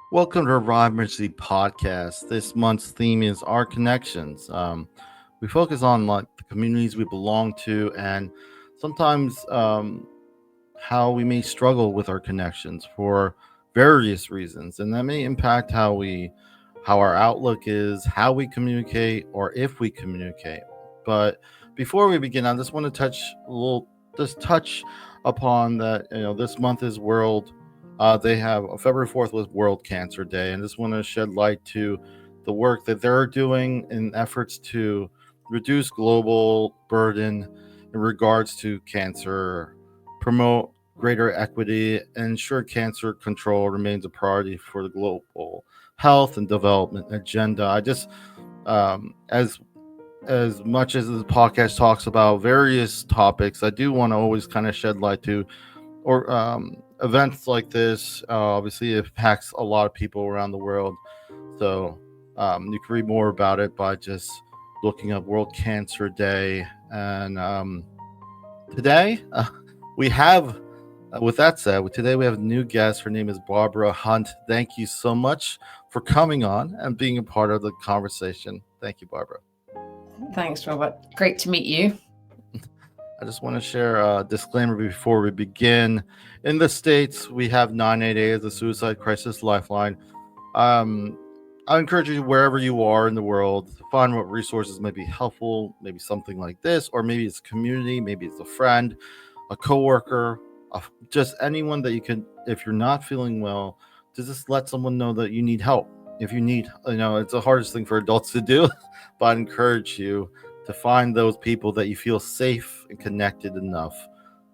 Welcome to Revive Ministries Podcast. This month's theme is our connections. We focus on like the communities we belong to, and sometimes how we may struggle with our connections for various reasons, and that may impact how our outlook is, how we communicate, or if we communicate. But before we begin, I just want to touch upon that. This month is World. They have February 4th was World Cancer Day, and just want to shed light to the work that they're doing in efforts to reduce global burden in regards to cancer, promote greater equity, and ensure cancer control remains a priority for the global health and development agenda. I just, as much as the podcast talks about various topics, I do want to always kind of shed light to or events like this. Obviously, it impacts a lot of people around the world. So you can read more about it by just looking up World Cancer Day. And today we have, with that said, today we have a new guest. Her name is Barbara Hunt. Thank you so much for coming on and being a part of the conversation. Thank you, Barbara. Thanks, Robert. Great to meet you. I just want to share a disclaimer before we begin. In the States, we have 988 as a suicide crisis lifeline. I encourage you, wherever you are in the world, to find what resources may be helpful, maybe something like this, or maybe it's a community, maybe it's a friend, a coworker, just anyone that you can, if you're not feeling well, to just let someone know that you need help. If you need, it's the hardest thing for adults to do, but I encourage you to find those people that you feel safe and connected enough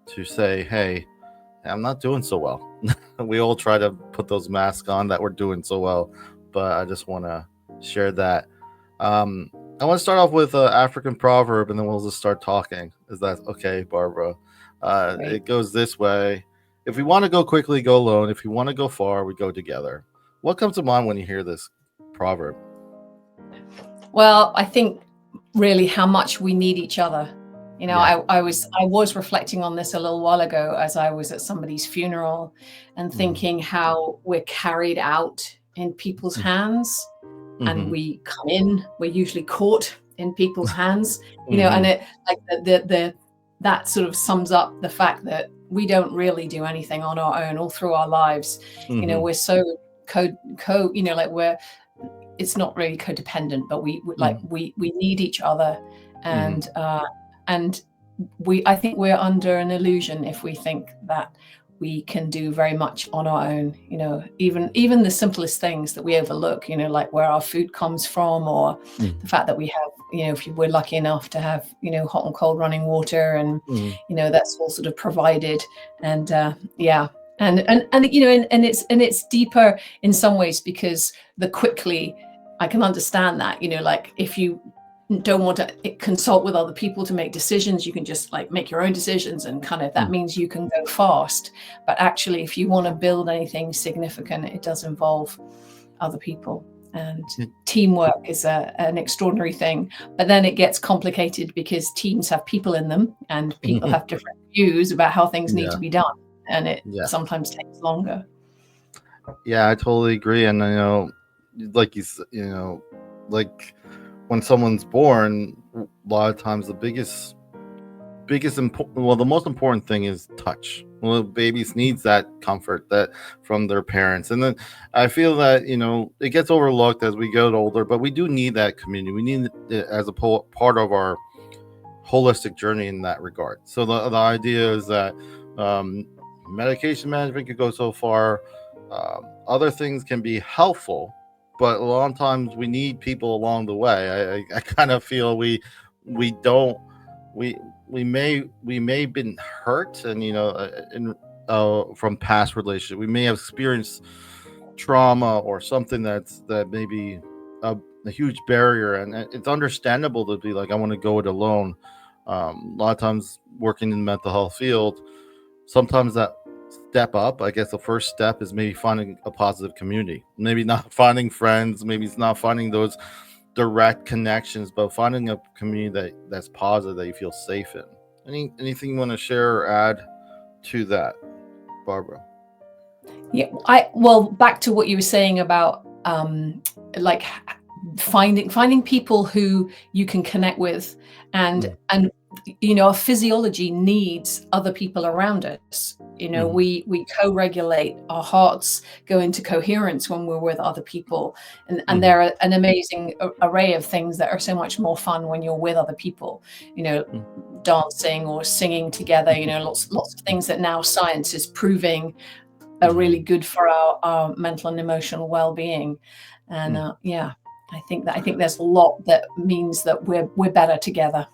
to say, hey, I'm not doing so well. We all try to put those masks on that we're doing so well, but I just want to share that. I want to start off with an African proverb, and then we'll just start talking. Is that okay, Barbara? It goes this way. If we want to go quickly, go alone. If we want to go far, we go together. What comes to mind when you hear this proverb? Well, I think really how much we need each other. I was reflecting on this a little while ago as I was at somebody's funeral and thinking how we're carried out in people's hands and we come in, we're usually caught in people's hands, and it like that sort of sums up the fact that we don't really do anything on our own all through our lives. We're so it's not really codependent, but we need each other, and I think we're under an illusion if we think that we can do very much on our own. Even the simplest things that we overlook, like where our food comes from, or the fact that we have, if we're lucky enough to have, hot and cold running water, and that's all sort of provided, and and it's deeper in some ways, because quickly I can understand that, like if you don't want to consult with other people to make decisions, you can just like make your own decisions, and kind of that means you can go fast. But actually, if you want to build anything significant, it does involve other people, and teamwork is an extraordinary thing. But then it gets complicated because teams have people in them, and people have different views about how things need to be done, and it sometimes takes longer. Yeah, I totally agree. And like like when someone's born, a lot of times the the most important thing is touch. Well, babies needs that comfort that from their parents, and then I feel that it gets overlooked as we get older, but we do need that community. We need it as a part of our holistic journey in that regard. So the idea is that medication management could go so far. Other things can be helpful, but a lot of times we need people along the way. I kind of feel we may have been hurt, and from past relationships, we may have experienced trauma or something that may be a huge barrier, and it's understandable to be like, I want to go it alone. A lot of times working in the mental health field, sometimes that step up, I guess the first step is maybe finding a positive community, maybe not finding friends, maybe it's not finding those direct connections, but finding a community that's positive, that you feel safe in. Anything you want to share or add to that, Barbara? Yeah, well, back to what you were saying about like finding people who you can connect with, Mm, and our physiology needs other people around us. mhm, We co-regulate, our hearts go into coherence when we're with other people, and mhm, there are an amazing array of things that are so much more fun when you're with other people, you know mm, dancing or singing together, lots of things that now science is proving are really mhm, good for our mental and emotional well-being. And mm. yeah, I think there's a lot that means that we're better together.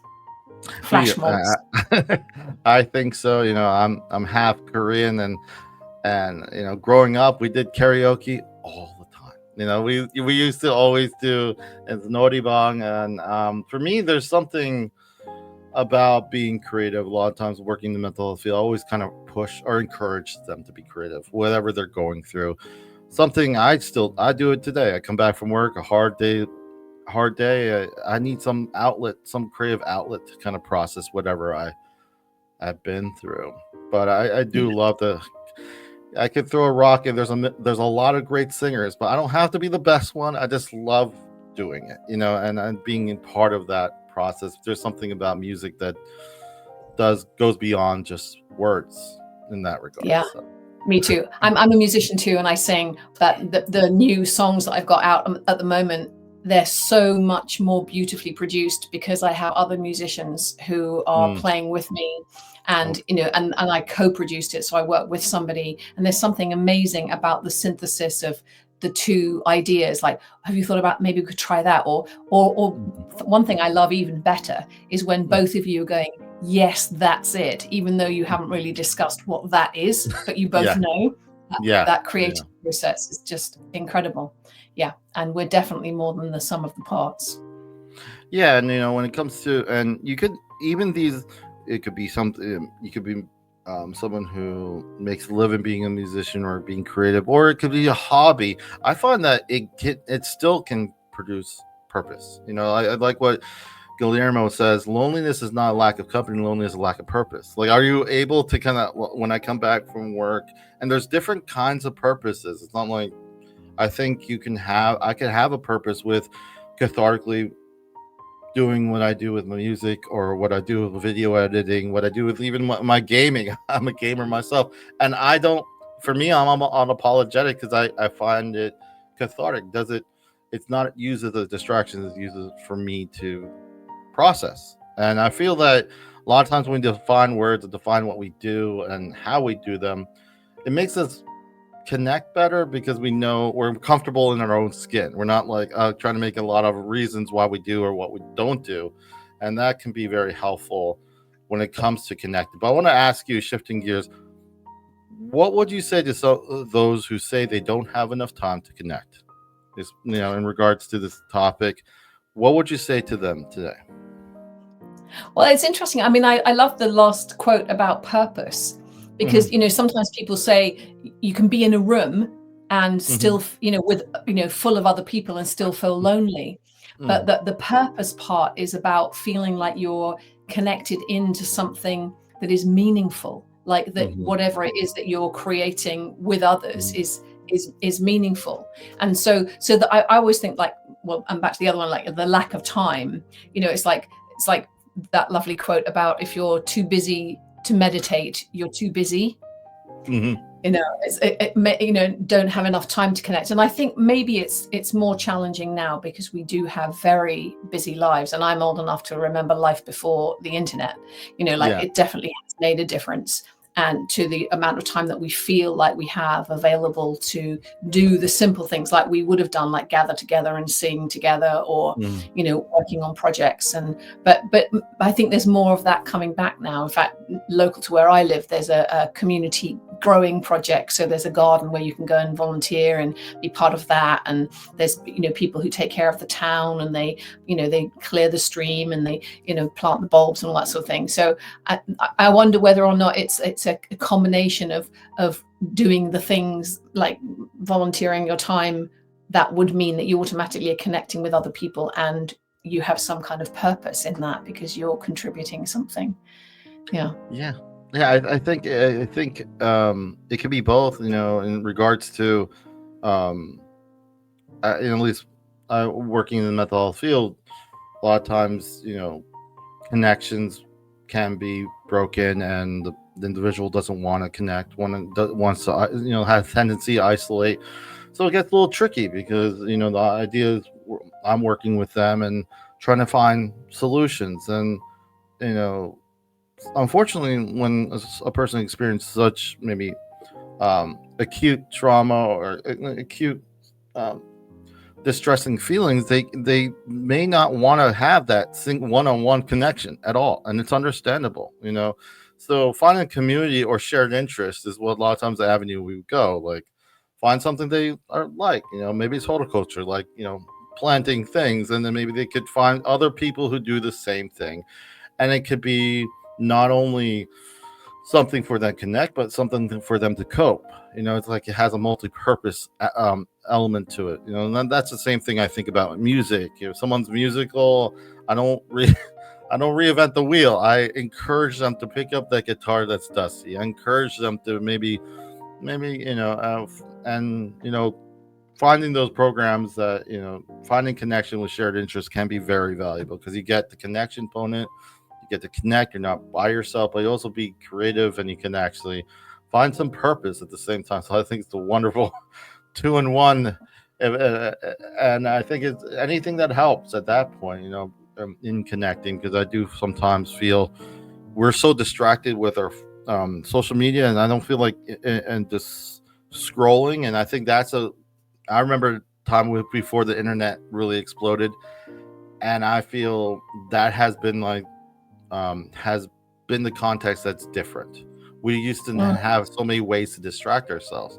We, Flash mobs. I think so. I'm half Korean, and growing up, we did karaoke all the time. We used to always do as Noribang, and for me, there's something about being creative. A lot of times, working in the mental health field, I always kind of push or encourage them to be creative, whatever they're going through. Something I do it today. I come back from work, a hard day. I need some outlet, some creative outlet to kind of process whatever I've been through. But I Yeah, do love the. I could throw a rock, and there's a lot of great singers, but I don't have to be the best one. I just love doing it, and being in part of that process. There's something about music that goes beyond just words in that regard. yeah, So me too. I'm a musician too, and I sing. But the new songs that I've got out at the moment, they're so much more beautifully produced because I have other musicians who are mm, playing with me, and okay. and I co-produced it, so I work with somebody, and there's something amazing about the synthesis of the two ideas. Like, have you thought about maybe we could try that? Or Mhm, one thing I love even better is when mm, both of you are going, yes, that's it, even though you haven't really discussed what that is, but you both yeah, know. yeah, That yeah. creative process is just incredible. Yeah, and we're definitely more than the sum of the parts. Yeah, and when it comes to, and you could even these, it could be something. You could be someone who makes a living being a musician or being creative, or it could be a hobby. I find that it still can produce purpose. I like what Guillermo says. Loneliness is not a lack of company. Loneliness is a lack of purpose. Like, are you able to kind of, when I come back from work, and there's different kinds of purposes. It's not like, I think I can have a purpose with cathartically doing what I do with my music, or what I do with video editing, what I do with even my gaming. I'm a gamer myself, and I don't. For me, I'm unapologetic because I find it cathartic. It's not used as a distraction. It's used for me to process, and I feel that a lot of times when we define words and define what we do and how we do them, it makes us connect better because we know we're comfortable in our own skin. We're not like trying to make a lot of reasons why we do or what we don't do. And that can be very helpful when it comes to connecting. But I want to ask you, shifting gears, what would you say to those who say they don't have enough time to connect? In regards to this topic, what would you say to them today? Well, it's interesting. I mean, I love the last quote about purpose because, Hmm. sometimes people say you can be in a room and Hmm. still, with, full of other people and still feel lonely. But Hmm. the purpose part is about feeling like you're connected into something that is meaningful, like that Hmm. whatever it is that you're creating with others Hmm. is meaningful. And so that I always think, like, well, and back to the other one, like the lack of time, it's like that lovely quote about, if you're too busy to meditate, you're too busy. Hmm. Don't have enough time to connect. And I think maybe it's more challenging now because we do have very busy lives, and I'm old enough to remember life before the internet. Like, Yeah. it definitely has made a difference, and to the amount of time that we feel like we have available to do the simple things like we would have done, like gather together and sing together, or Hmm. working on projects. But I think there's more of that coming back now. In fact, local to where I live, there's a community growing project. So there's a garden where you can go and volunteer and be part of that. And there's people who take care of the town, and they clear the stream, and they plant the bulbs and all that sort of thing. So I wonder whether or not it's a combination of doing the things like volunteering your time that would mean that you automatically are connecting with other people, and you have some kind of purpose in that because you're contributing something. Yeah. Yeah. Yeah, I think it could be both. In regards to, um, at least working in the mental health field, a lot of times, connections can be broken, and the individual doesn't want to connect. Wants to, has a tendency to isolate. So it gets a little tricky because the idea is I'm working with them and trying to find solutions, and you know unfortunately, when a person experiences such maybe acute trauma or acute um, distressing feelings, they may not want to have that one-on-one connection at all, and it's understandable. So finding a community or shared interest is what a lot of times the avenue we would go. Like, find something they are like. Maybe it's horticulture, like planting things, and then maybe they could find other people who do the same thing, and it could be not only something for them to connect, but something for them to cope. It's like it has a multi-purpose element to it. And that's the same thing I think about music. If someone's musical, I don't I don't reinvent the wheel. I encourage them to pick up that guitar that's dusty. I encourage them to maybe and finding those programs that finding connection with shared interests can be very valuable, because you get the connection component, you get to connect, you're not by yourself, but you also be creative, and you can actually find some purpose at the same time. So I think it's a wonderful two in one. And I think it's anything that helps at that point, in connecting, because I do sometimes feel we're so distracted with our social media, and I don't feel like and just scrolling. And I think I remember a time before the internet really exploded, and I feel that has been the context that's different. We used to Mm. have so many ways to distract ourselves,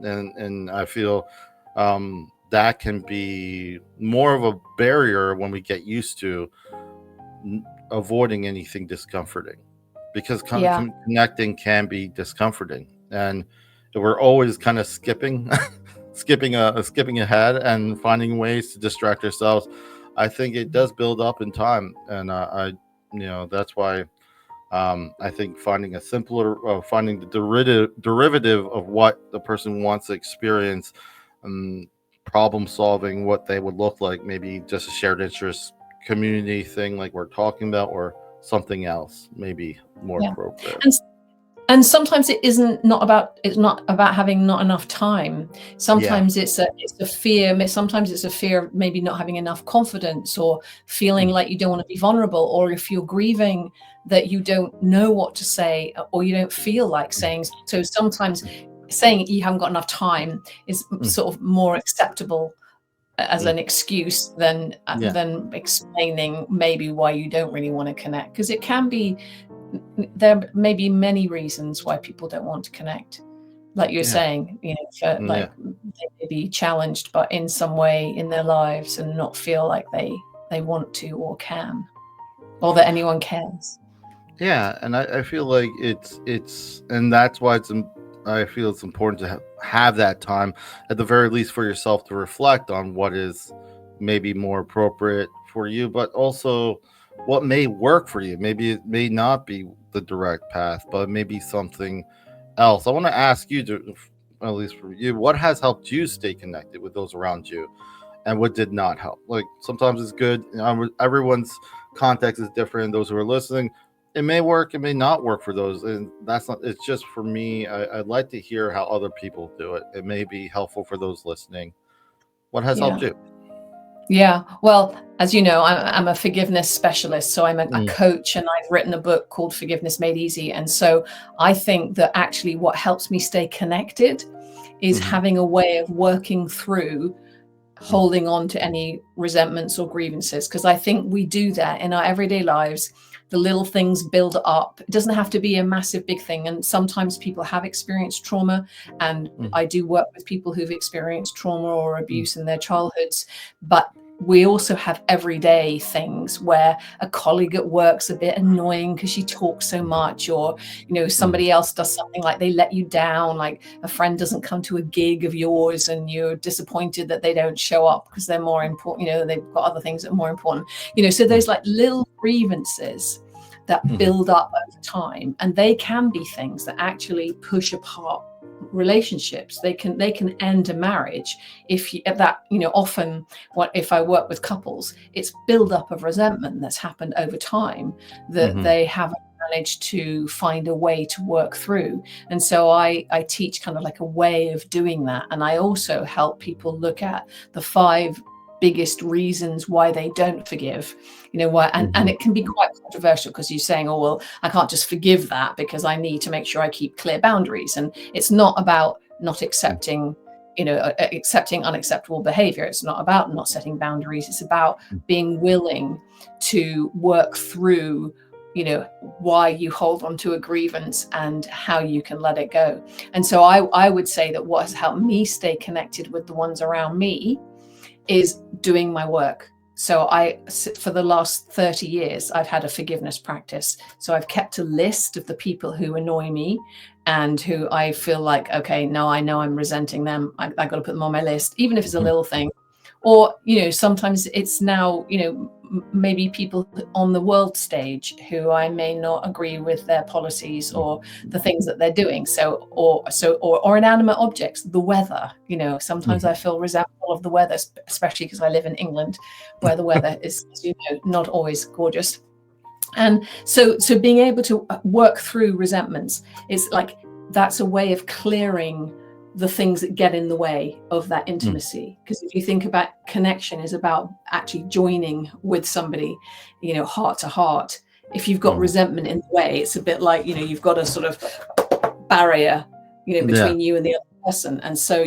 and I feel that can be more of a barrier when we get used to avoiding anything discomforting, because Yeah. connecting can be discomforting, and we're always kind of skipping ahead and finding ways to distract ourselves. I think it does build up in time, and that's why I think finding the derivative of what the person wants to experience, um, problem solving, what they would look like, maybe just a shared interest community thing like we're talking about, or something else, maybe more Yeah. appropriate. And and sometimes it's not about having not enough time. Yeah. Sometimes it's a fear. Sometimes it's a fear of maybe not having enough confidence, or feeling Mm. like you don't want to be vulnerable, or if you're grieving, that you don't know what to say, or you don't feel like saying. So sometimes saying you haven't got enough time is Mm. sort of more acceptable as Mm. an excuse than Yeah. explaining maybe why you don't really want to connect, because it can be, there may be many reasons why people don't want to connect, like you're Yeah. saying, for Yeah. like they may be challenged but in some way in their lives, and not feel like they want to or can, or that anyone cares. Yeah, and I feel like and that's why I feel it's important to have that time, at the very least, for yourself to reflect on what is maybe more appropriate for you, but also what may work for you. Maybe it may not be the direct path, but maybe something else. I want to ask you at least for you, what has helped you stay connected with those around you, and what did not help? Like, sometimes it's good. Everyone's context is different. Those who are listening, it may work, it may not work for those, and that's not. It's just for me. I'd like to hear how other people do it. It may be helpful for those listening. What has helped Yeah. you? Yeah, well, as you know, I'm a forgiveness specialist. So I'm a Mm. coach, and I've written a book called Forgiveness Made Easy. And so I think that actually what helps me stay connected is Hmm. having a way of working through Mm. holding on to any resentments or grievances, because I think we do that in our everyday lives. The little things build up. It doesn't have to be a massive big thing, and sometimes people have experienced trauma, and Mm. I do work with people who've experienced trauma or Mm. abuse in their childhoods. But we also have everyday things where a colleague at work's a bit annoying because she talks so much, or Mm. somebody else does something, like they let you down, like a friend doesn't come to a gig of yours and you're disappointed that they don't show up because they're more important, they've got other things that are more important. So Mm. those like little grievances that build up over time, and they can be things that actually push apart relationships. They can end a marriage if often if I work with couples, it's build up of resentment that's happened over time that they haven't managed to find a way to work through. And so I teach kind of like a way of doing that, and I also help people look at the 5 biggest reasons why they don't forgive, why, and it can be quite controversial, because you're saying, oh well, I can't just forgive that because I need to make sure I keep clear boundaries. And it's not about not accepting accepting unacceptable behavior. It's not about not setting boundaries. It's about being willing to work through why you hold on to a grievance and how you can let it go. And so I would say that what has helped me stay connected with the ones around me is doing my work. So for the last 30 years, I've had a forgiveness practice. So I've kept a list of the people who annoy me and who I feel like, okay, no, I know I'm resenting them. I got to put them on my list, even if it's a little thing. Or, sometimes it's now, maybe people on the world stage who I may not agree with their policies or the things that they're doing. Or inanimate objects, the weather, sometimes I feel resentful of the weather, especially because I live in England, where the weather is, not always gorgeous. And so being able to work through resentments is like, that's a way of clearing the things that get in the way of that intimacy. Because if you think about connection is about actually joining with somebody, heart to heart. If you've got resentment in the way, it's a bit like, you've got a sort of barrier, between you and the other person. And so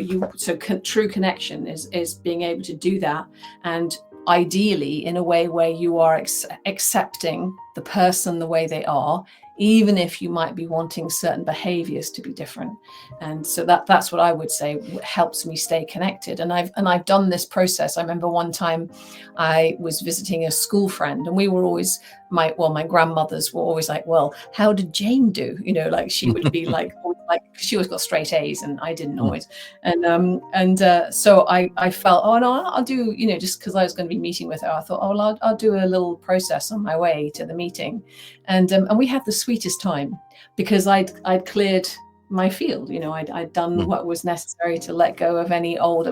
true connection is being able to do that. And ideally in a way where you are accepting the person the way they are, even if you might be wanting certain behaviors to be different. And so that's what I would say helps me stay connected. And I've done this process. I remember one time I was visiting a school friend, and we were always my grandmothers were always like, well, how did Jane do? Like she would be like she always got straight A's and I didn't always. So I felt, oh no, I'll do, just because I was going to be meeting with her, I thought, oh well, I'll do a little process on my way to the meeting. And we had the sweetest time because I'd cleared my field. I'd done what was necessary to let go of any old,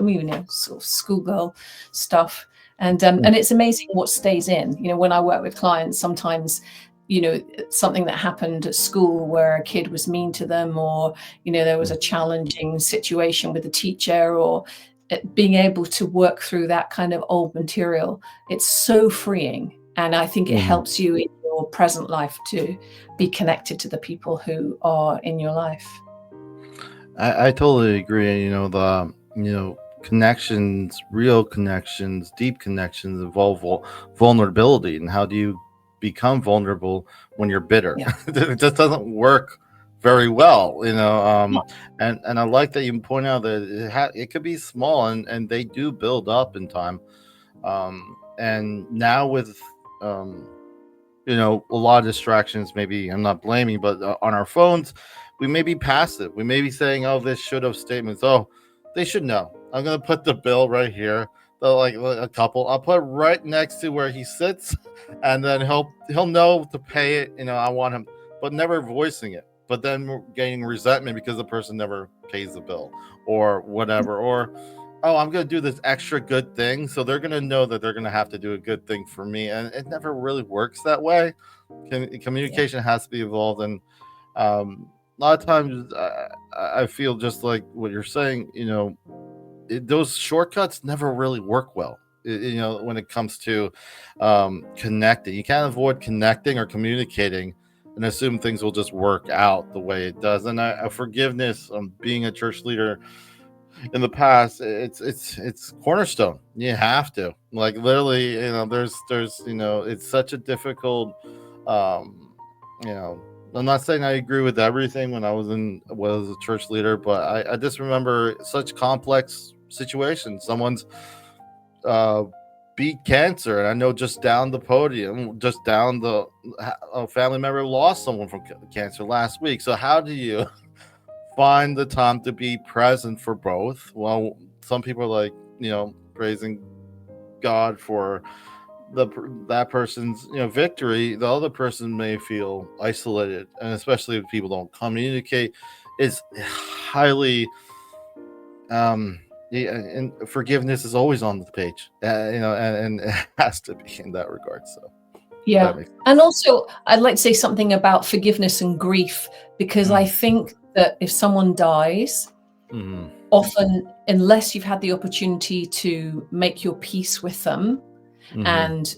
sort of schoolgirl stuff. And it's amazing what stays in. When I work with clients, sometimes, something that happened at school where a kid was mean to them, or, there was a challenging situation with a teacher, or being able to work through that kind of old material. It's so freeing. And I think it helps you in your present life to be connected to the people who are in your life. I totally agree. Connections, real connections, deep connections involve vulnerability. And how do you become vulnerable when you're bitter? Yeah. It just doesn't work very well, and I like that you point out that it could be small and they do build up in time. And now with a lot of distractions, maybe I'm not blaming, but on our phones, we may be passive. We may be saying, oh, this should have statements. Oh, they should know. I'm going to put the bill right here. Like a couple, I'll put right next to where he sits, and then he'll know to pay it. I want him, but never voicing it. But then we're getting resentment because the person never pays the bill or whatever. Or, oh, I'm going to do this extra good thing, so they're going to know that they're going to have to do a good thing for me. And it never really works that way. Communication has to be evolved. And a lot of times I feel just like what you're saying, those shortcuts never really work well. When it comes to connecting, you can't avoid connecting or communicating and assume things will just work out the way it does. And forgiveness, being a church leader in the past, it's cornerstone. You have to, like, literally, there's it's such a difficult, I'm not saying I agree with everything when I was a church leader, but I just remember such complex situations. Someone's beat cancer, and I know just down the podium, a family member lost someone from cancer last week. So how do you find the time to be present for both? Well, some people are like, praising God for that person's victory, the other person may feel isolated, and especially if people don't communicate, is highly yeah, and forgiveness is always on the page, and it has to be in that regard. So Yeah. that makes sense. And also, I'd like to say something about forgiveness and grief, because I think that if someone dies, often, unless you've had the opportunity to make your peace with them, and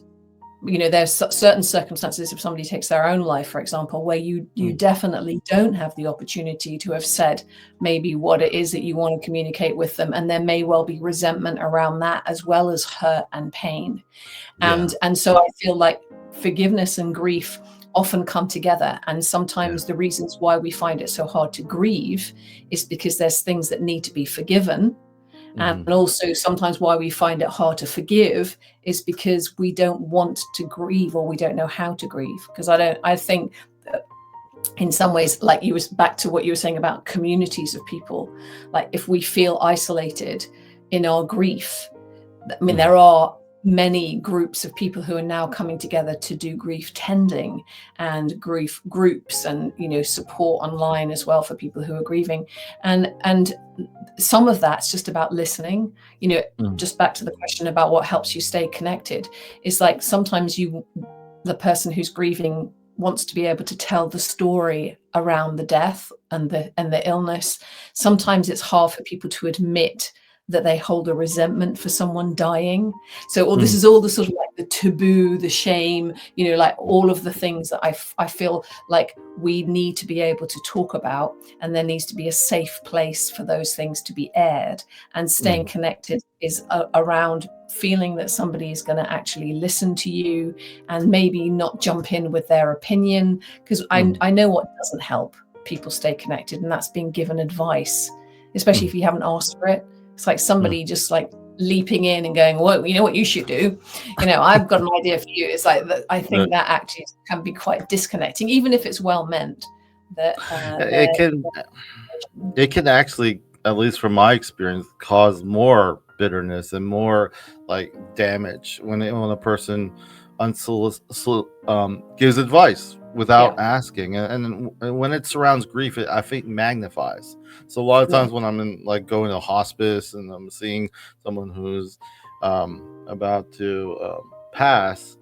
there's certain circumstances, if somebody takes their own life, for example, where you definitely don't have the opportunity to have said maybe what it is that you want to communicate with them, and there may well be resentment around that, as well as hurt and pain. And so I feel like forgiveness and grief often come together, and sometimes the reasons why we find it so hard to grieve is because there's things that need to be forgiven. And also sometimes why we find it hard to forgive is because we don't want to grieve, or we don't know how to grieve. Because I think that in some ways, like you was back to what you were saying about communities of people, like if we feel isolated in our grief, I mean, there are many groups of people who are now coming together to do grief tending and grief groups, and support online as well for people who are grieving, and some of that's just about listening. Just back to the question about what helps you stay connected, is like sometimes the person who's grieving wants to be able to tell the story around the death and the illness. Sometimes it's hard for people to admit that they hold a resentment for someone dying. So this is all the sort of like the taboo, the shame, like all of the things that I feel like we need to be able to talk about, and there needs to be a safe place for those things to be aired. And staying connected is around feeling that somebody is going to actually listen to you and maybe not jump in with their opinion, because I know what doesn't help people stay connected, and that's being given advice, especially if you haven't asked for it. It's like somebody just like leaping in and going, well, you know what you should do? I've got an idea for you. It's like that. I think that actually can be quite disconnecting, even if it's well meant. That it can actually, at least from my experience, cause more bitterness and more like damage when a person gives advice without asking, and when it surrounds grief, I think magnifies. So a lot of times when I'm in like going to hospice and I'm seeing someone who's about to pass,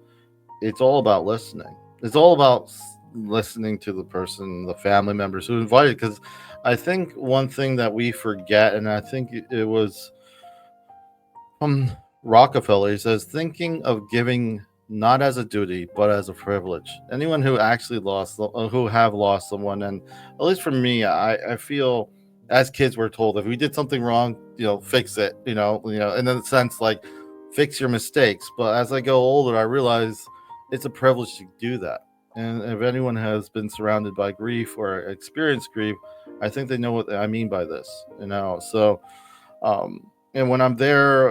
it's all about listening. It's all about listening to the person, the family members who invited. Because I think one thing that we forget, and I think it was Rockefeller, he says, thinking of giving not as a duty but as a privilege. Anyone who actually have lost someone, and at least for me, I feel as kids we're told if we did something wrong, fix it, in a sense, like fix your mistakes. But as I go older, I realize it's a privilege to do that. And if anyone has been surrounded by grief or experienced grief, I think they know what I mean by this. So and when I'm there,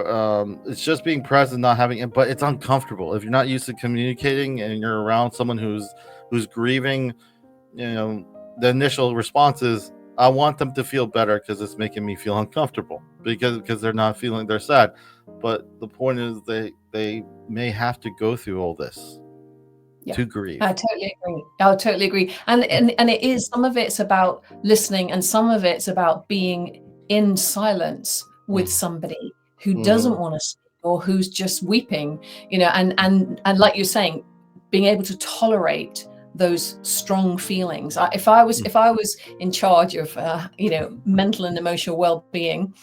it's just being present, not having it, but it's uncomfortable. If you're not used to communicating and you're around someone who's grieving, the initial response is, I want them to feel better because it's making me feel uncomfortable because they're not feeling, they're sad. But the point is they may have to go through all this to grieve. I totally agree. And it is, some of it's about listening, and some of it's about being in silence with somebody who doesn't want to speak, or who's just weeping, and like you're saying, being able to tolerate those strong feelings. If I was in charge of mental and emotional well-being,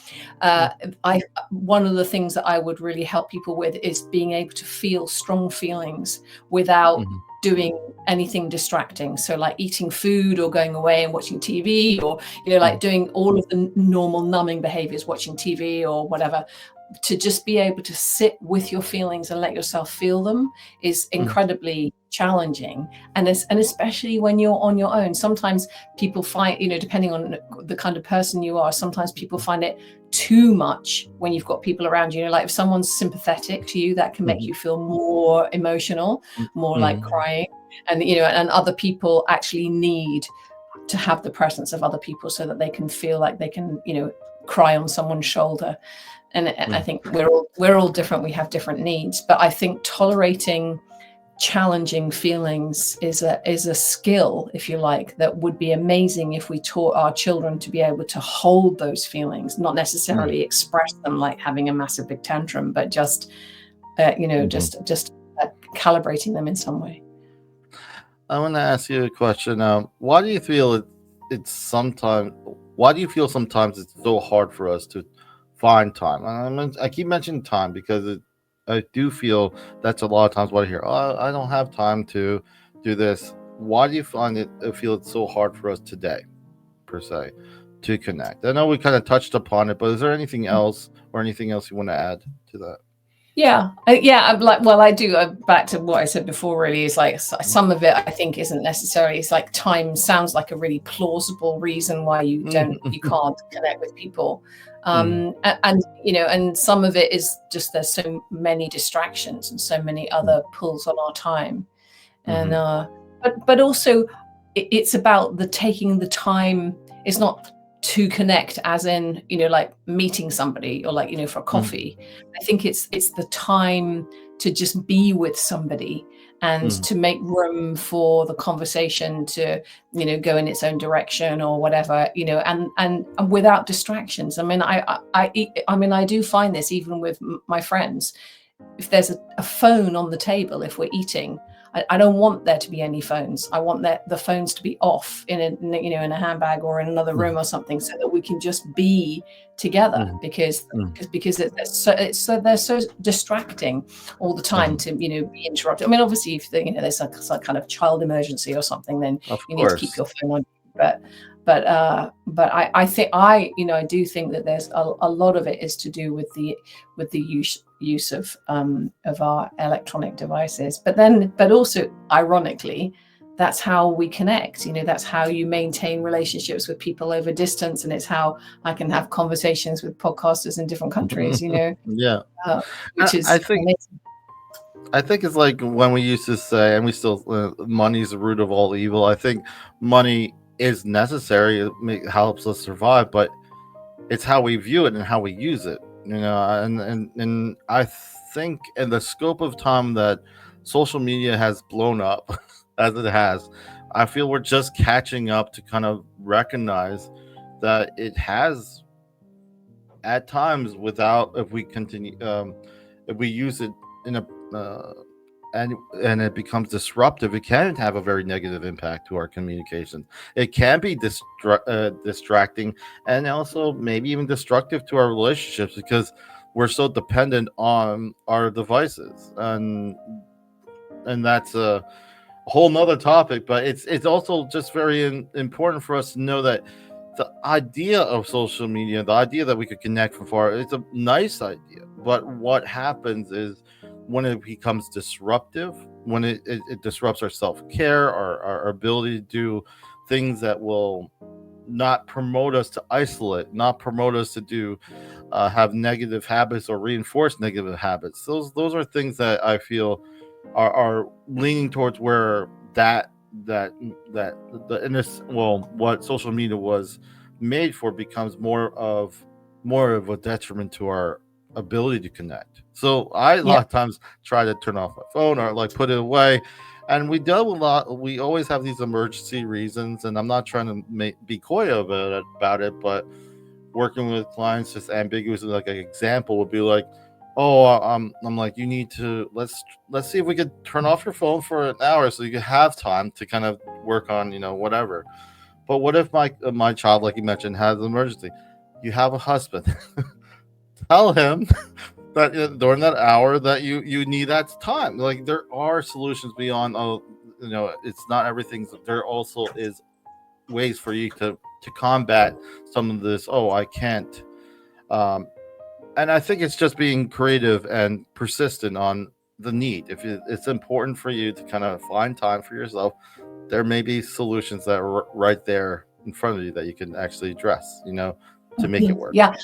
one of the things that I would really help people with is being able to feel strong feelings without doing anything distracting. So like eating food or going away and watching TV, or like doing all of the normal numbing behaviors, watching TV or whatever. To just be able to sit with your feelings and let yourself feel them is incredibly challenging, and especially when you're on your own. Sometimes people find, depending on the kind of person you are, sometimes people find it too much when you've got people around you. Like if someone's sympathetic to you, that can make you feel more emotional, more like crying, and and other people actually need to have the presence of other people so that they can feel like they can cry on someone's shoulder. And I think we're all different. We have different needs, but I think tolerating challenging feelings is a skill, if you like, that would be amazing if we taught our children to be able to hold those feelings, not necessarily express them like having a massive big tantrum, but just just calibrating them in some way. I want to ask you a question. Why do you feel why do you feel sometimes it's so hard for us to find time? I keep mentioning time because I do feel that's a lot of times what I hear. Oh, I don't have time to do this. Why do you feel it's so hard for us today, per se, to connect? I know we kind of touched upon it, but is there anything else you want to add to that? I do. Back to what I said before, really, is like some of it I think isn't necessary. It's like time sounds like a really plausible reason why you can't connect with people. And some of it is just there's so many distractions and so many other pulls on our time. And but also it's about taking the time. It's not to connect as in, like meeting somebody or like, for coffee. I think it's the time to just be with somebody and to make room for the conversation to, go in its own direction or whatever, and without distractions. I mean, I do find this even with my friends. If there's a phone on the table, if we're eating, I don't want there to be any phones. I want the phones to be off in a handbag or in another room or something, so that we can just be together. Because they're so distracting all the time to be interrupted. I mean, obviously, if there's some kind of child emergency or something, then you need to keep your phone on. But I think I do think that there's a lot of it is to do with the use of our electronic devices, but also ironically, that's how we connect. That's how you maintain relationships with people over distance, and it's how I can have conversations with podcasters in different countries. Which is amazing. I think it's like when we used to say, and we still, money's the root of all evil. I think money is necessary. It helps us survive, but it's how we view it and how we use it. And I think in the scope of time that social media has blown up as it has, I feel we're just catching up to kind of recognize that it has at times if we use it in a and it becomes disruptive, it can have a very negative impact to our communication. It can be distracting and also maybe even destructive to our relationships because we're so dependent on our devices, and that's a whole nother topic. But it's also just very important for us to know that the idea of social media, the idea that we could connect from far, it's a nice idea. But what happens is when it becomes disruptive, when it disrupts our self-care, our ability to do things that will not promote us to isolate, not promote us to do have negative habits or reinforce negative habits. Those are things that I feel are leaning towards where what social media was made for becomes more of a detriment to our ability to connect. So I a lot of times try to turn off my phone or like put it away, and we always have these emergency reasons, and I'm not trying to be coy about it, but working with clients, just ambiguous, like an example would be like, I'm like, you need to let's see if we could turn off your phone for an hour so you can have time to kind of work on whatever. But what if my child, like you mentioned, has an emergency? You have a husband. Tell him that during that hour that you need that time. Like, there are solutions beyond it's not everything. There also is ways for you to combat some of this. I can't. And I think it's just being creative and persistent on the need. If it's important for you to kind of find time for yourself, there may be solutions that are right there in front of you that you can actually address, to make it work. Yeah.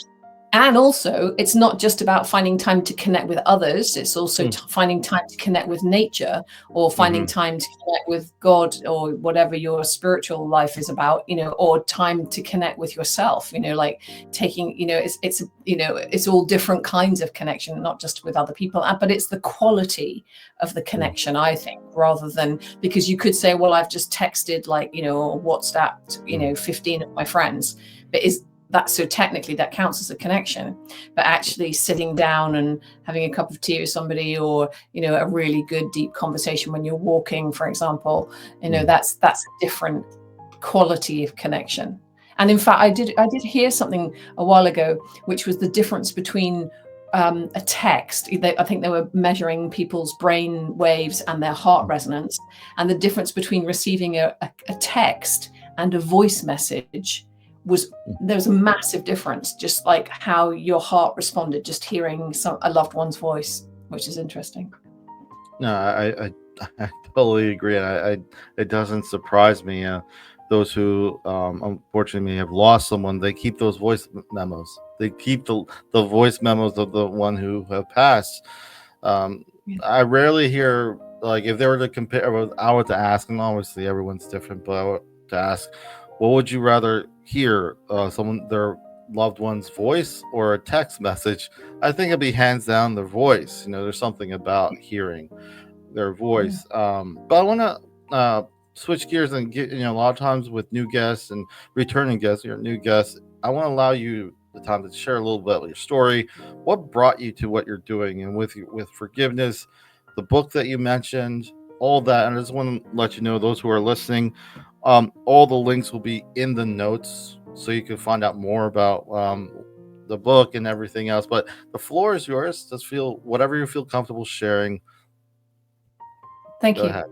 And also, it's not just about finding time to connect with others. It's also finding time to connect with nature, or finding time to connect with God, or whatever your spiritual life is about, or time to connect with yourself, like taking, it's all different kinds of connection, not just with other people, but it's the quality of the connection, I think, rather than, because you could say, well, I've just texted or WhatsApped, 15 of my friends, but so technically that counts as a connection, but actually sitting down and having a cup of tea with somebody, or a really good deep conversation when you're walking, for example, that's a different quality of connection. And in fact, I did hear something a while ago, which was the difference between a text. I think they were measuring people's brain waves and their heart resonance, and the difference between receiving a text and a voice message there's a massive difference, just like how your heart responded just hearing a loved one's voice, which is interesting. No, I totally agree. It doesn't surprise me. Those who unfortunately have lost someone, they keep those voice memos. They keep the voice memos of the one who have passed. I rarely hear, like, if they were to compare, I were to ask, and obviously everyone's different, but I were to ask, what would you rather hear, their loved one's voice or a text message? I think it'd be hands down their voice. There's something about hearing their voice. But I want to switch gears and get, a lot of times with new guests and returning guests, your new guests, I want to allow you the time to share a little bit of your story. What brought you to what you're doing, and with forgiveness, the book that you mentioned, all that. And I just want to let you know, those who are listening, all the links will be in the notes, so you can find out more about the book and everything else. But the floor is yours. Just whatever you feel comfortable sharing. Thank you. Go ahead.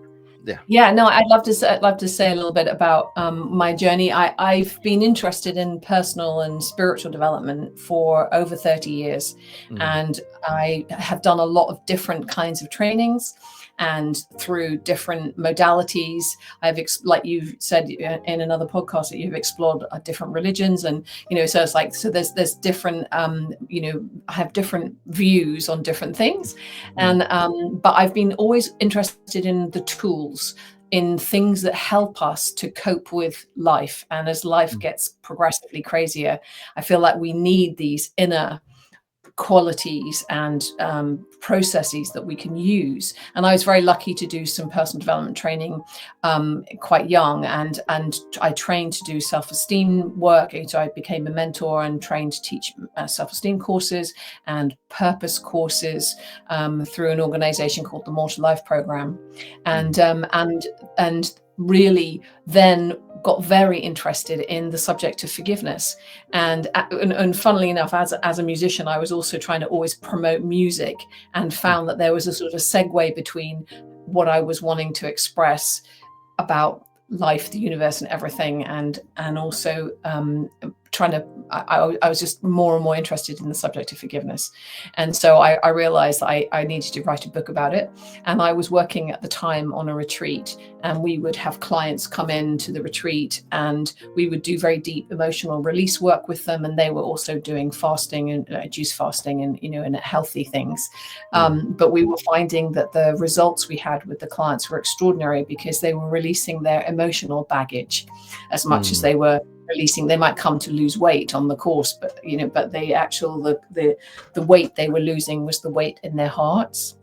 Yeah, no, I'd love to say a little bit about my journey. I've been interested in personal and spiritual development for over 30 years, and I have done a lot of different kinds of trainings, and through different modalities. Like you've said in another podcast, that you've explored different religions, and so it's like, so there's different I have different views on different things, and but I've been always interested in the tools, in things that help us to cope with life. And as life gets progressively crazier, I feel like we need these inner qualities and processes that we can use. And I was very lucky to do some personal development training quite young, and I trained to do self-esteem work. So I became a mentor and trained to teach self-esteem courses and purpose courses through an organization called the More to Life program, and really then got very interested in the subject of forgiveness. And funnily enough, as a musician, I was also trying to always promote music, and found that there was a sort of a segue between what I was wanting to express about life, the universe, and everything, and also I was just more and more interested in the subject of forgiveness. And so I realized I needed to write a book about it. And I was working at the time on a retreat, and we would have clients come into the retreat, and we would do very deep emotional release work with them. And they were also doing fasting and juice fasting and, and healthy things. But we were finding that the results we had with the clients were extraordinary, because they were releasing their emotional baggage as much as they were releasing. They might come to lose weight on the course, but the weight they were losing was the weight in their hearts.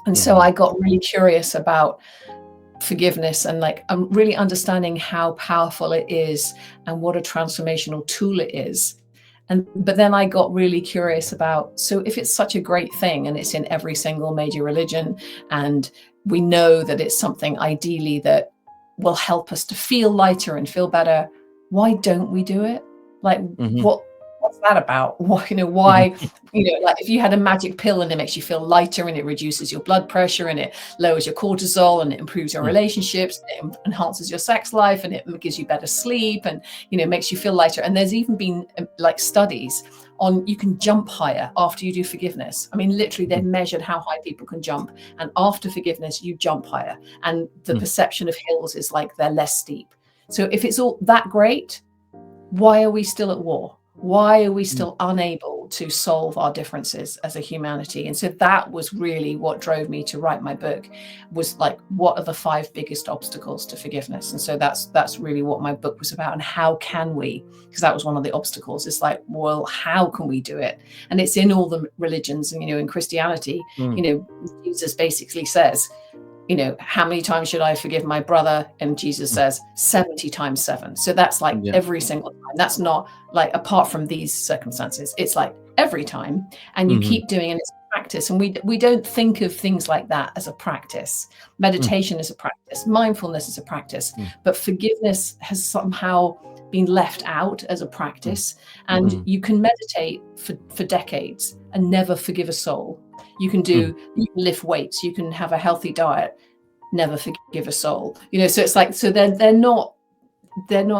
And so I got really curious about forgiveness, and really understanding how powerful it is and what a transformational tool it is. But then I got really curious about, so if it's such a great thing, and it's in every single major religion, and we know that it's something ideally that will help us to feel lighter and feel better, why don't we do it? What's that about? Why, if you had a magic pill and it makes you feel lighter, and it reduces your blood pressure, and it lowers your cortisol, and it improves your relationships, and it enhances your sex life, and it gives you better sleep, and makes you feel lighter. And there's even been studies on, you can jump higher after you do forgiveness. I mean, literally they've measured how high people can jump, and after forgiveness you jump higher, and the perception of hills is like they're less steep. So if it's all that great, why are we still at war? Why are we still unable difficult to solve our differences as a humanity. And so that was really what drove me to write my book, was like, what are the 5 biggest obstacles to forgiveness? And so that's really what my book was about. And how can we, because that was one of the obstacles. It's like, well, how can we do it? And it's in all the religions. And, in Christianity, Jesus basically says, how many times should I forgive my brother? And Jesus says 70 times 7. So that's like every single time. That's not like apart from these circumstances. It's like every time. And you keep doing it. And it's practice. And we don't think of things like that as a practice. Meditation is a practice. Mindfulness is a practice. But forgiveness has somehow been left out as a practice. And you can meditate for decades and never forgive a soul. You can lift weights, you can have a healthy diet, never forgive a soul. So it's like, so they're not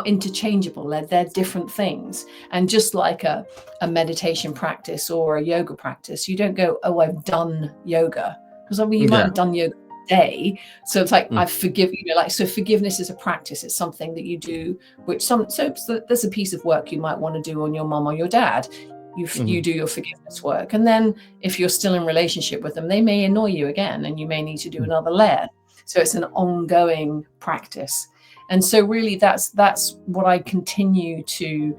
interchangeable. They're different things. And just like a meditation practice or a yoga practice, you don't go, oh, I've done yoga. Because you might have done yoga a day. So it's like, I forgive you. So forgiveness is a practice. It's something that you do, so there's a piece of work you might want to do on your mom or your dad. You do your forgiveness work. And then if you're still in relationship with them, they may annoy you again, and you may need to do another layer. So it's an ongoing practice. And so really that's what I continue to,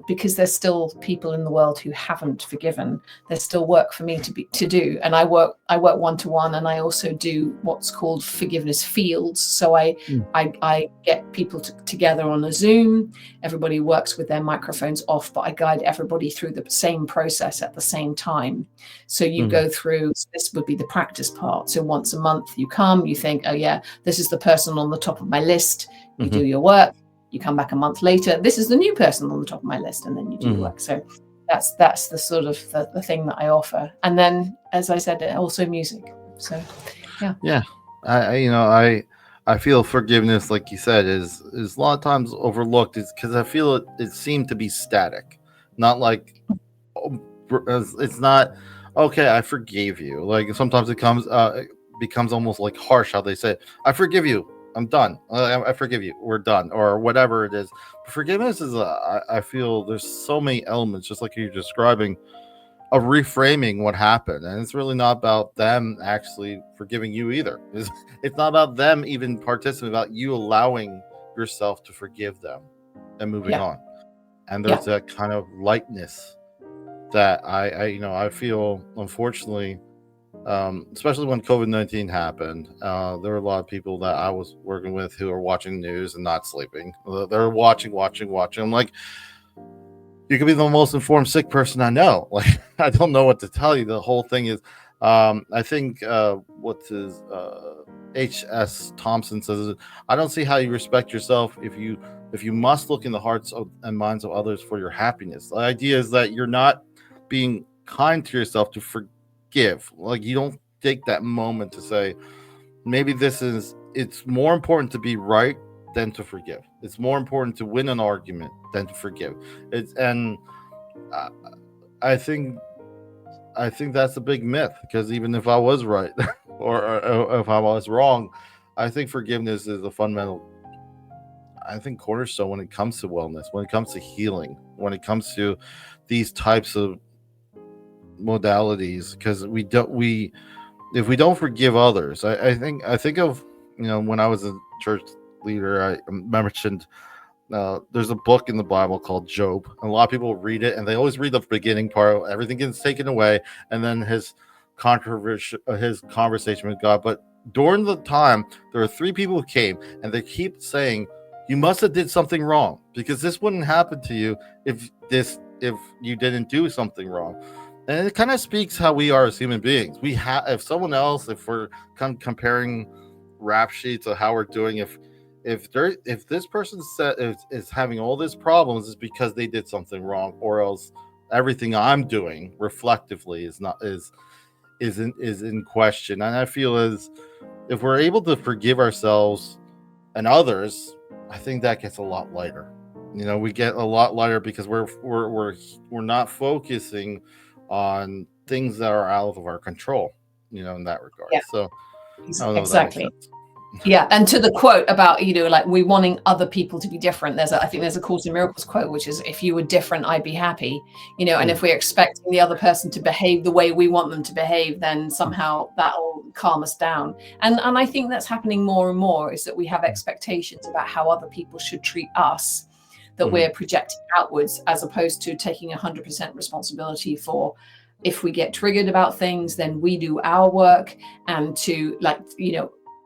because there's still people in the world who haven't forgiven. There's still work for me to do. And I work one-to-one, and I also do what's called forgiveness fields. So I get people together on a Zoom. Everybody works with their microphones off, but I guide everybody through the same process at the same time. So you go through, this would be the practice part. So once a month you come, you think, oh yeah, this is the person on the top of my list. You do your work. You come back a month later, this is the new person on the top of my list, and then you do work. So that's the sort of the thing that I offer. And then, as I said, also music. So yeah. I feel forgiveness, like you said, is a lot of times overlooked. It's because I feel it seemed to be static, not like it's not okay. I forgave you. Like sometimes it becomes almost like harsh how they say, I forgive you. I'm done. I forgive you. We're done, or whatever it is. But forgiveness is I feel there's so many elements, just like you're describing, of reframing what happened, and it's really not about them actually forgiving you either. It's not about them even participating, about you allowing yourself to forgive them and moving on. And there's that kind of lightness that I feel, unfortunately. Especially when COVID-19 happened, there were a lot of people that I was working with who are watching news and not sleeping. They're watching. I'm like, you could be the most informed sick person I know. Like, I don't know what to tell you. The whole thing is, I think what's his H.S. Thompson says, I don't see how you respect yourself if you must look in the hearts and minds of others for your happiness. The idea is that you're not being kind to yourself to forgive. Like, you don't take that moment to say, maybe it's more important to be right than to forgive. It's more important to win an argument than to forgive. I think that's a big myth, because even if I was right or if I was wrong, I think forgiveness is a fundamental, I think, cornerstone when it comes to wellness, when it comes to healing, when it comes to these types of modalities. Because if we don't forgive others, I think of, when I was a church leader, I mentioned there's a book in the Bible called Job. And a lot of people read it, and they always read the beginning part. Everything gets taken away, and then his conversation with God. But during the time, there are 3 people who came, and they keep saying, you must have did something wrong, because this wouldn't happen to you if you didn't do something wrong. And it kind of speaks how we are as human beings. If we're comparing rap sheets of how we're doing, if this person is having all these problems, is because they did something wrong, or else everything I'm doing reflectively is in question. And I feel as if we're able to forgive ourselves and others, I think that gets a lot lighter. We get a lot lighter because we're not focusing on things that are out of our control, in that regard. Yeah. So Exactly. Yeah, and to the quote about, like we wanting other people to be different, I think there's a Course in Miracles quote, which is, if you were different, I'd be happy, and if we're expecting the other person to behave the way we want them to behave, then somehow that'll calm us down. And I think that's happening more and more, is that we have expectations about how other people should treat us, that we're projecting outwards, as opposed to taking 100% responsibility for, if we get triggered about things, then we do our work, and to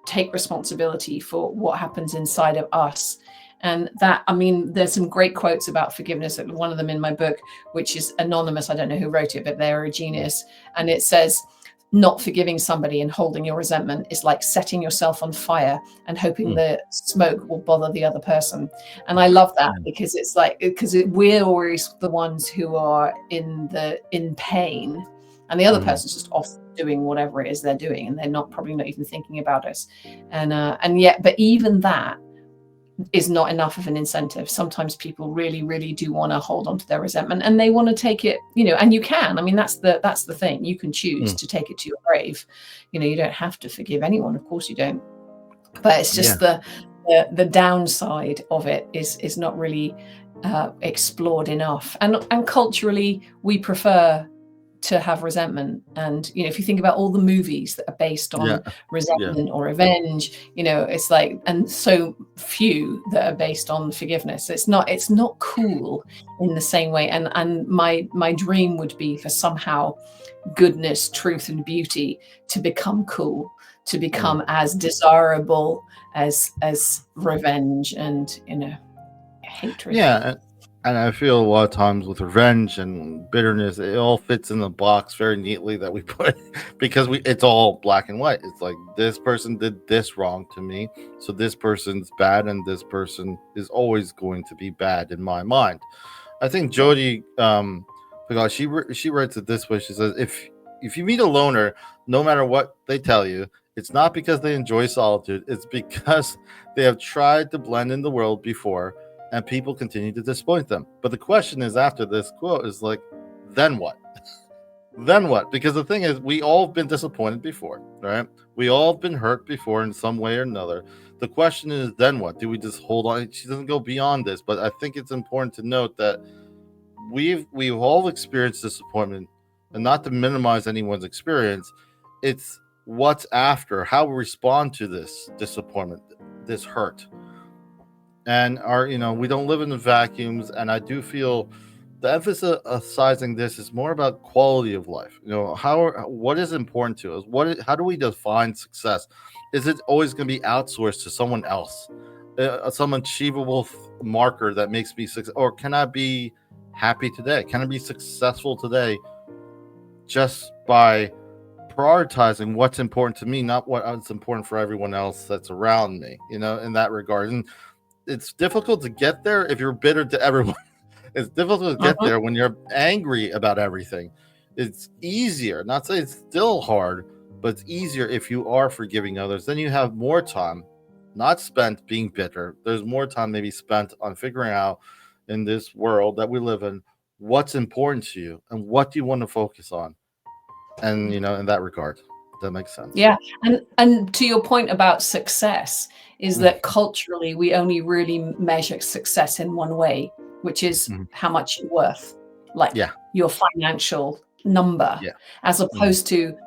take responsibility for what happens inside of us. And that, there's some great quotes about forgiveness. One of them in my book, which is anonymous, I don't know who wrote it, but they're a genius. And it says, not forgiving somebody and holding your resentment is like setting yourself on fire and hoping the smoke will bother the other person. And I love that, because it's like, we're always the ones who are in pain, and the other person's just off doing whatever it is they're doing, and they're probably not even thinking about us. And yet, but even that is not enough of an incentive. Sometimes people really, really do want to hold on to their resentment, and they want to take it, and you can. That's the thing. You can choose to take it to your grave. You don't have to forgive anyone. Of course you don't. But it's just the downside of it is not really explored enough. And culturally, we prefer to have resentment. And if you think about all the movies that are based on resentment or revenge, it's like, and so few that are based on forgiveness. It's not cool in the same way. And my dream would be for somehow goodness, truth, and beauty to become cool, to become as desirable as revenge and hatred. And I feel a lot of times with revenge and bitterness, it all fits in the box very neatly that we put, because it's all black and white. It's like, this person did this wrong to me, so this person's bad, and this person is always going to be bad in my mind. I think Jody, because she writes it this way. She says, if you meet a loner, no matter what they tell you, it's not because they enjoy solitude. It's because they have tried to blend in the world before, and people continue to disappoint them. But the question is, after this quote, is like, then what? Then what? Because the thing is, we all have been disappointed before, right? We all have been hurt before in some way or another. The question is, then what? Do we just hold on? She doesn't go beyond this, but I think it's important to note that we've all experienced disappointment, and not to minimize anyone's experience. It's what's after, how we respond to this disappointment, this hurt. And we don't live in the vacuums. And I do feel the emphasis emphasizing this is more about quality of life. What is important to us? How do we define success? Is it always going to be outsourced to someone else, some achievable marker that makes me successful? Or can I be happy today? Can I be successful today just by prioritizing what's important to me, not what's important for everyone else that's around me, in that regard? And it's difficult to get there if you're bitter to everyone. It's difficult to get there when you're angry about everything. It's easier, not say it's still hard, but it's easier if you are forgiving others. Then you have more time, not spent being bitter. There's more time maybe spent on figuring out, in this world that we live in, what's important to you and what do you want to focus on. And, in that regard, that makes sense. Yeah. And to your point about success, is that culturally we only really measure success in one way, which is how much you're worth, like your financial number, as opposed to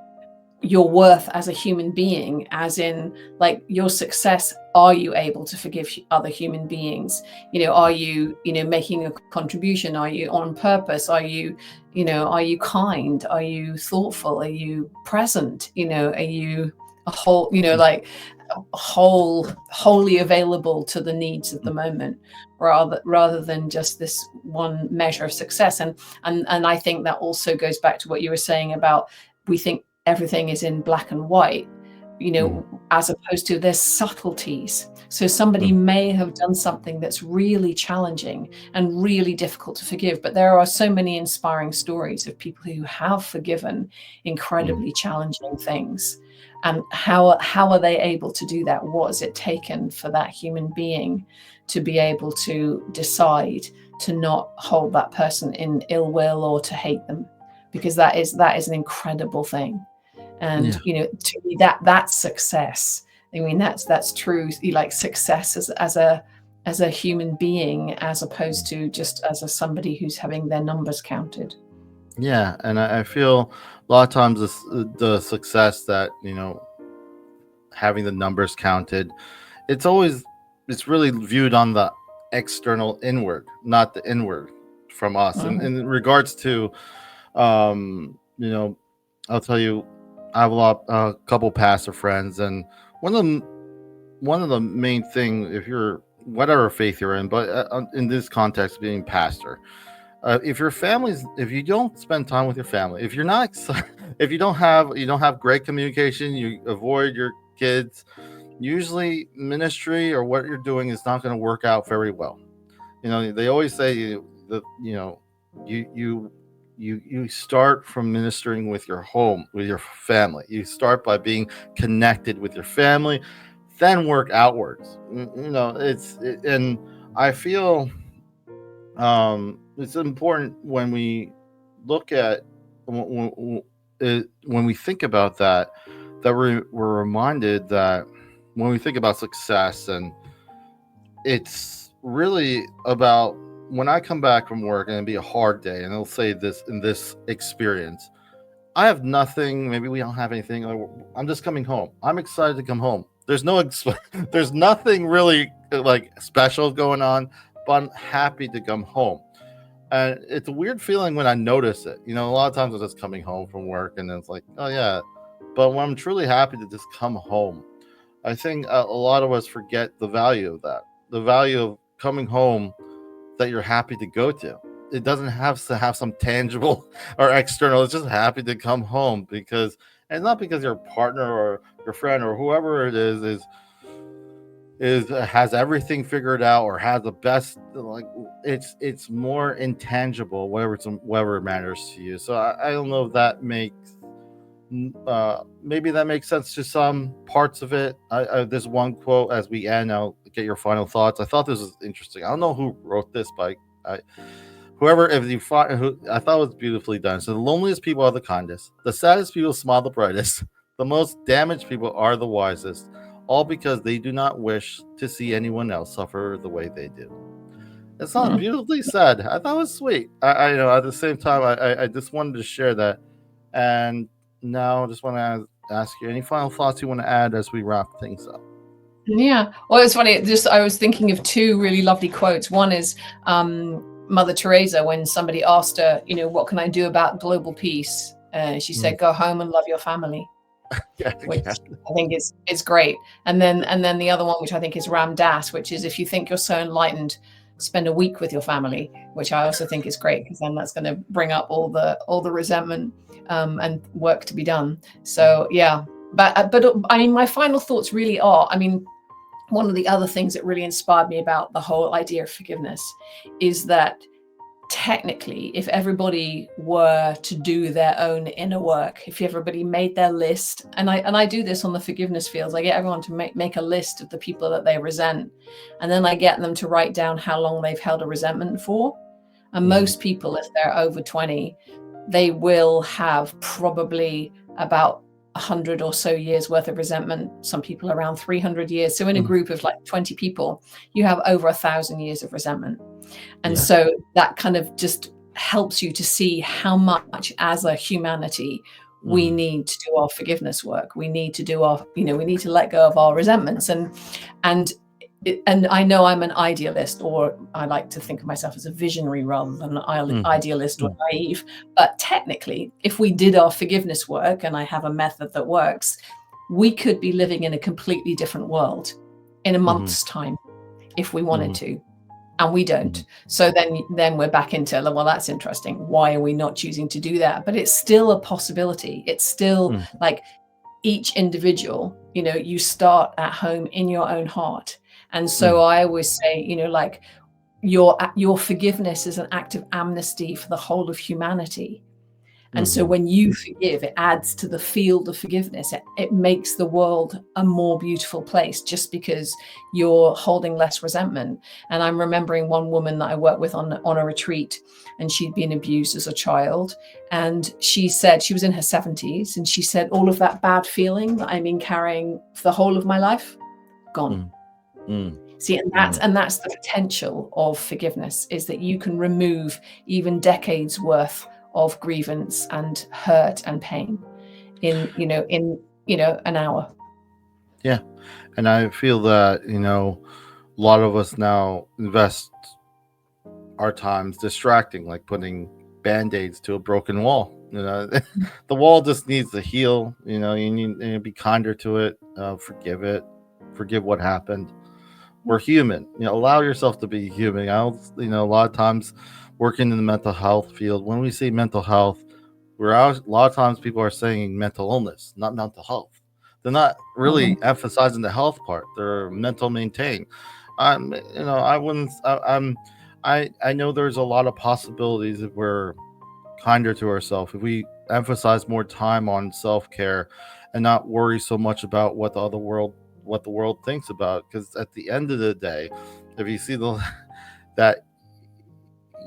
your worth as a human being, as in like your success. Are you able to forgive other human beings? Are you, making a contribution? Are you on purpose? Are you kind? Are you thoughtful? Are you present? Are you a whole, wholly available to the needs of the moment, rather than just this one measure of success? And I think that also goes back to what you were saying about, we think everything is in black and white, as opposed to there's subtleties. So somebody may have done something that's really challenging and really difficult to forgive, but there are so many inspiring stories of people who have forgiven incredibly challenging things. And how are they able to do that? What has it taken for that human being to be able to decide to not hold that person in ill will or to hate them? Because that is an incredible thing. And to me, that's success. I mean, that's true. Like success as a human being, as opposed to just as somebody who's having their numbers counted. Yeah, and I feel a lot of times the success that having the numbers counted, it's always it's really viewed on the external inward, not the inward from us. And Mhm. in regards to, um, you know, I'll tell you, I have a couple pastor friends, and one of them, one of the main thing, if you're whatever faith you're in, but in this context, being pastor, if your family's, if you don't spend time with your family, if you're not, if you don't have great communication, you avoid your kids. Usually, ministry or what you're doing is not going to work out very well. They always say that you start from ministering with your home, with your family. You start by being connected with your family, then work outwards. And I feel it's important when we look at when we think about that, that we're reminded that when we think about success, and it's really about when I come back from work and it'll be a hard day, and I'll say this in this experience, I have nothing. Maybe we don't have anything. I'm just coming home. I'm excited to come home. There's there's nothing really like special going on, but I'm happy to come home. And it's a weird feeling when I notice it. A lot of times I'm just coming home from work and it's like, oh yeah. But when I'm truly happy to just come home, I think a lot of us forget the value of that. The value of coming home that you're happy to go to. It doesn't have to have some tangible or external. It's just happy to come home and not because your partner or your friend or whoever it is has everything figured out or has the best, like it's more intangible, whatever matters to you. So I don't know if that makes maybe that makes sense to some parts of it. This one quote as we end, I'll get your final thoughts. I thought this was interesting. I don't know who wrote this, but whoever, if you find who, I thought it was beautifully done. So the loneliest people are the kindest, the saddest people smile the brightest, the most damaged people are the wisest, all because they do not wish to see anyone else suffer the way they do. It's not Mm. beautifully said. I thought it was sweet. I at the same time, I just wanted to share that. And now I just want to ask you any final thoughts you want to add as we wrap things up. Yeah. Well, it's funny. Just I was thinking of two really lovely quotes. One is Mother Teresa, when somebody asked her, what can I do about global peace? She said, "Go home and love your family," Yeah, which yeah. I think is great. And then the other one, which I think is Ram Dass, which is, if you think you're so enlightened, spend a week with your family, which I also think is great, because then that's going to bring up all the resentment and work to be done. So yeah, but I mean, my final thoughts really are, I mean, one of the other things that really inspired me about the whole idea of forgiveness is that technically, if everybody were to do their own inner work, if everybody made their list, and I do this on the forgiveness fields, I get everyone to make a list of the people that they resent, and then I get them to write down how long they've held a resentment for. And most people, if they're over 20, they will have probably about 100 or so years worth of resentment. Some people around 300 years. So in a group of like 20 people, you have over 1,000 years of resentment. And so that kind of just helps you to see how much as a humanity we need to do our forgiveness work. We need to do our, we need to let go of our resentments. And I know I'm an idealist, or I like to think of myself as a visionary rather than an idealist or naive. But technically, if we did our forgiveness work, and I have a method that works, we could be living in a completely different world in a month's time if we wanted to. And we don't. So then we're back into, well, that's interesting. Why are we not choosing to do that? But it's still a possibility. It's still like each individual, you start at home in your own heart. And so I always say, like your forgiveness is an act of amnesty for the whole of humanity. And so when you forgive, it adds to the field of forgiveness. It makes the world a more beautiful place just because you're holding less resentment. And I'm remembering one woman that I worked with on a retreat, and she'd been abused as a child. And she said, she was in her 70s, and she said, all of that bad feeling that I've been carrying for the whole of my life, gone. See, and that's the potential of forgiveness, is that you can remove even decades worth of grievance and hurt and pain in an hour. Yeah. And I feel that, a lot of us now invest our times distracting, like putting band-aids to a broken wall. The wall just needs to heal. You need to be kinder to it, forgive what happened. We're human. Allow yourself to be human. A lot of times working in the mental health field, when we say mental health, a lot of times people are saying mental illness, not mental health. They're not really emphasizing the health part. They're mental maintain. I wouldn't. I know there's a lot of possibilities if we're kinder to ourselves, if we emphasize more time on self-care and not worry so much about what the world thinks about. Because at the end of the day, if you see that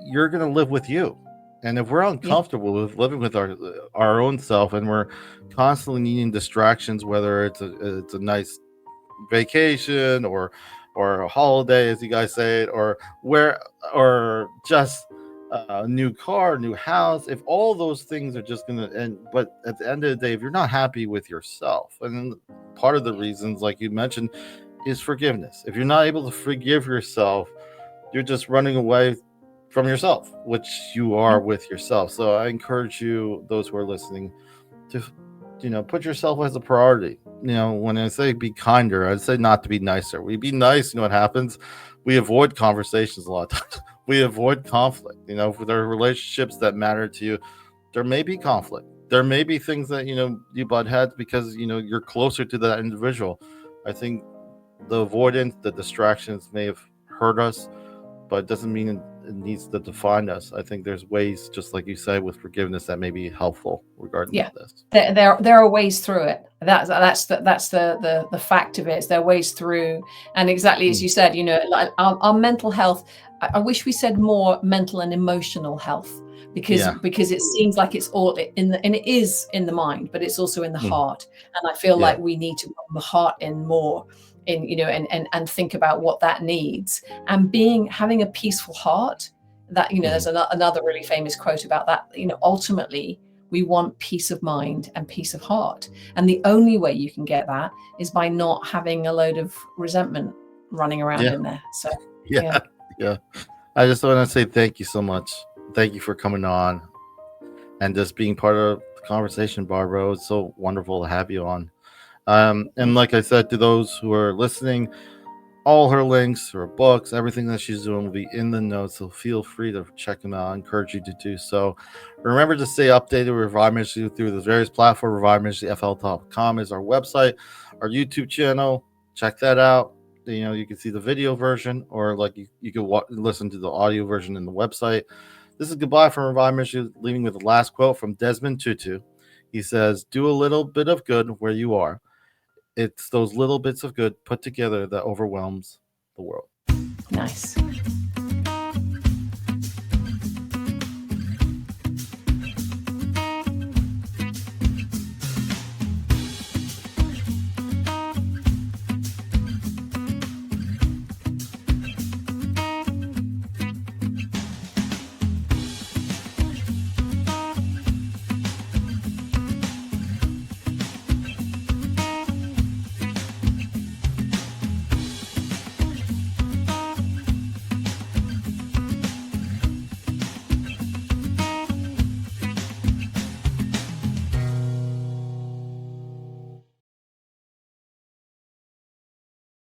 you're going to live with you, and if we're uncomfortable with living with our own self, and we're constantly needing distractions, whether it's a nice vacation or a holiday, as you guys say it, or just a new car, new house, if all those things are just gonna end, but at the end of the day, if you're not happy with yourself, and part of the reasons, like you mentioned, is forgiveness. If you're not able to forgive yourself, you're just running away from yourself, which you are with yourself. So I encourage you, those who are listening, to put yourself as a priority. When I say be kinder, I'd say not to be nicer. We be nice, what happens? We avoid conversations a lot of times. We avoid conflict. For their relationships that matter to you, there may be conflict. There may be things that you butt heads because you're closer to that individual. I think the avoidance, the distractions may have hurt us, but it doesn't mean it needs to define us. I think there's ways, just like you said, with forgiveness, that may be helpful regarding this. There are ways through it. That's the fact of it. There are ways through, and exactly as you said, like our mental health. I wish we said more mental and emotional health, because it seems like it's all and it is in the mind, but it's also in the heart. And I feel like we need to put the heart in more. And think about what that needs, and having a peaceful heart. That there's another really famous quote about that. Ultimately we want peace of mind and peace of heart, and the only way you can get that is by not having a load of resentment running around in there. So I just want to say thank you so much. Thank you for coming on and just being part of the conversation, Barbara. It's so wonderful to have you on. And like I said, to those who are listening, all her links, her books, everything that she's doing will be in the notes, so feel free to check them out. I encourage you to do so. Remember to stay updated with Revive Ministry through the various platforms. ReviveMinistryFL.com is our website, our YouTube channel. Check that out. You can see the video version, or like you can listen to the audio version in the website. This is goodbye from Revive Ministry, leaving with the last quote from Desmond Tutu. He says, "Do a little bit of good where you are. It's those little bits of good put together that overwhelms the world." Nice.